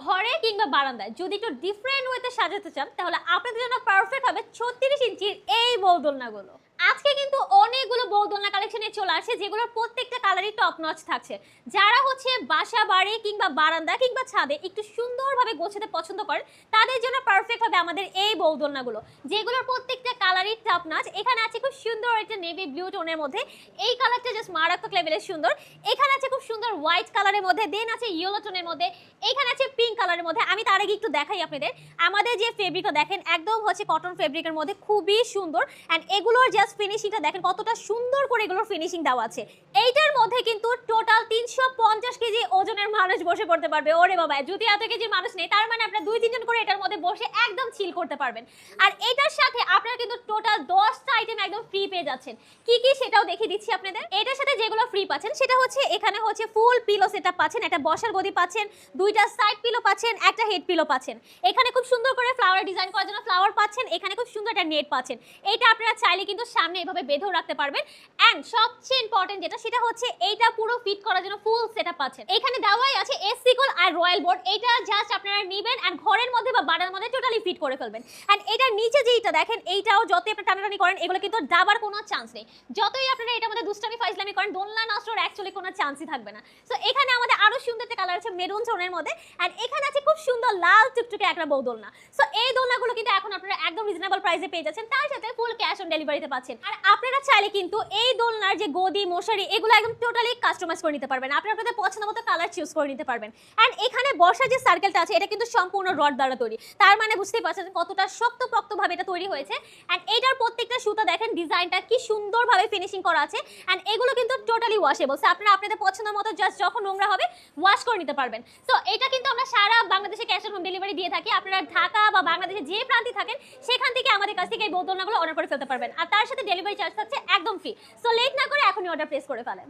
ঘরে কিংবা বারান্দায় যদি একটু ডিফারেন্ট ওয়েতে সাজাতে চান তাহলে আপনাদের জন্য পারফেক্ট হবে 36 ইঞ্চির এই বউ দোলনাগুলো। আজকে কিন্তু অনেকগুলো বউ দোলনা কালেকশনে চলে আসে যেগুলোর প্রত্যেকটা কালারই টপ নচ থাকছে। যারা হচ্ছে বাসা বাড়ি কিংবা বারান্দা কিংবা ছাদে একটু সুন্দরভাবে গোছাতে পছন্দ করেন তাদের জন্য পারফেক্ট হবে আমাদের এই বউ দোলনাগুলো, যেগুলোর প্রত্যেকটা কালারই টপ নচ। এখানে আছে খুব সুন্দর একটা নেভি ব্লু টোনের মধ্যে, এই কালারটা জাস্ট মারাত্মক লেভেলের সুন্দর। এখানে আছে খুব সুন্দর হোয়াইট কালারের মধ্যে, দেন আছে ইয়েলো টোনের মধ্যে, এখানে আছে পিঙ্ক কালারের মধ্যে। আমি তার আগে একটু দেখাই আপনাদের, আমাদের যে ফেব্রিকটা দেখেন একদম হচ্ছে কটন ফেব্রিকের মধ্যে, খুবই সুন্দর। অ্যান্ড এগুলোর জাস্ট ফিনিশিংটা দেখেন কতটা সুন্দর করে এগুলোর ফিনিশিং দেওয়া আছে। এইটার মধ্যে কিন্তু টোটাল 350 কেজি ওজনের মানুষ বসে পড়তে পারবে। ওরে বাবা, যদি এত কেজি মানুষ নেই তার মানে আপনারা 2-3 জন করে এটার মধ্যে বসে একদম চিল করতে পারবেন। আর এটার সাথে আপনারা কিন্তু টোটাল 10টা আইটেম একদম ফ্রি পেয়ে যাচ্ছেন। কি কি সেটাও দেখিয়ে দিচ্ছি আপনাদের। এটার সাথে যেগুলো ফ্রি পাচ্ছেন সেটা হচ্ছে এখানে হচ্ছে ফুল পিলো সেটআপ পাচ্ছেন, একটা বসার গদি পাচ্ছেন, 2টা সাইড পিলো পাচ্ছেন, একটা হেড পিলো পাচ্ছেন। এখানে খুব সুন্দর করে ফ্লাওয়ার ডিজাইন করার জন্য ফ্লাওয়ার পাচ্ছেন, এখানে খুব সুন্দর একটা নেট পাচ্ছেন। এটা আপনারা চাইলে কিন্তু সামনে এভাবে বেঁধেও রাখতে পারবেন। এন্ড সবচেয়ে ইম্পর্টেন্ট যেটা সেটা হচ্ছে এইটা পুরো ফিট করার জন্য ফুল সেটআপ পাচ্ছেন। এখানে দেওয়াই আছে এসিকল আর রয়্যাল বোর্ড, এটা জাস্ট আপনারা নেবেন এন্ড ঘরের মধ্যে বা বাড়ির মধ্যে টোটালি ফিট করে ফেলবেন। এন্ড এটার নিচে যেটা দেখেন এইটাও যতই আপনি টানাটানি করেন এগুলো কিন্তু দাবার কোনো চান্স নেই। যতই আপনারা এটার মধ্যে দুষ্টামি ফাইজলামি করেন দোলনা নষ্টর অ্যাকচুয়ালি কোনো চান্সই থাকবে না। সো এখানে আমাদের আরো সুন্দর একটা কালার আছে মেরুন টোনের মধ্যে, এন্ড এখানে আছে খুব সুন্দর লাল টুকটুকে একটা বউ দোলনা। সো এই দোলনাগুলো কিন্তু এখন আপনারা একদম রিজনেবল প্রাইসে পেয়ে যাচ্ছেন, তার সাথে ফুল ক্যাশ অন ডেলিভারিতে পাচ্ছেন। আর আপনারা চাইলে কিন্তু এই দোলনার যে গদি মশারি এগুলো একদম টোটালি কাস্টমাইজ করে নিতে পারবেন, আপনারা আপনাদের পছন্দ মতো কালার চুজ করে নিতে পারবেন। এন্ড এখানে বসার যে সার্কেলটা আছে এটা কিন্তু সম্পূর্ণ রড দ্বারা তৈরি, তার মানে বুঝতেই পারছেন কতটা শক্তপোক্তভাবে এটা তৈরি হয়েছে। এন্ড এইটার প্রত্যেকটা সুতা দেখেন ডিজাইনটা কি সুন্দরভাবে ফিনিশিং করা আছে। এন্ড এগুলো কিন্তু টোটালি ওয়াশেবল, আপনারা আপনাদের পছন্দ মতো জাস্ট যখন নোংরা হবে ওয়াশ করে নিতে পারবেন। সো এটা কিন্তু আমরা সারা বাংলাদেশে ক্যাশ অন হোম ডেলিভারি দিয়ে থাকি। আপনারা ঢাকা বা বাংলাদেশে যে প্রান্তে থাকেন সেখান থেকে আমাদের কাছ থেকে এই বউ দোলনাগুলো অর্ডার করে ফেলতে পারবেন, আর তার সাথে ডেলিভারি চার্জ থাকছে একদম ফ্রি। সো লেট না করে এখনই অর্ডার প্লেস করে ফেলেন।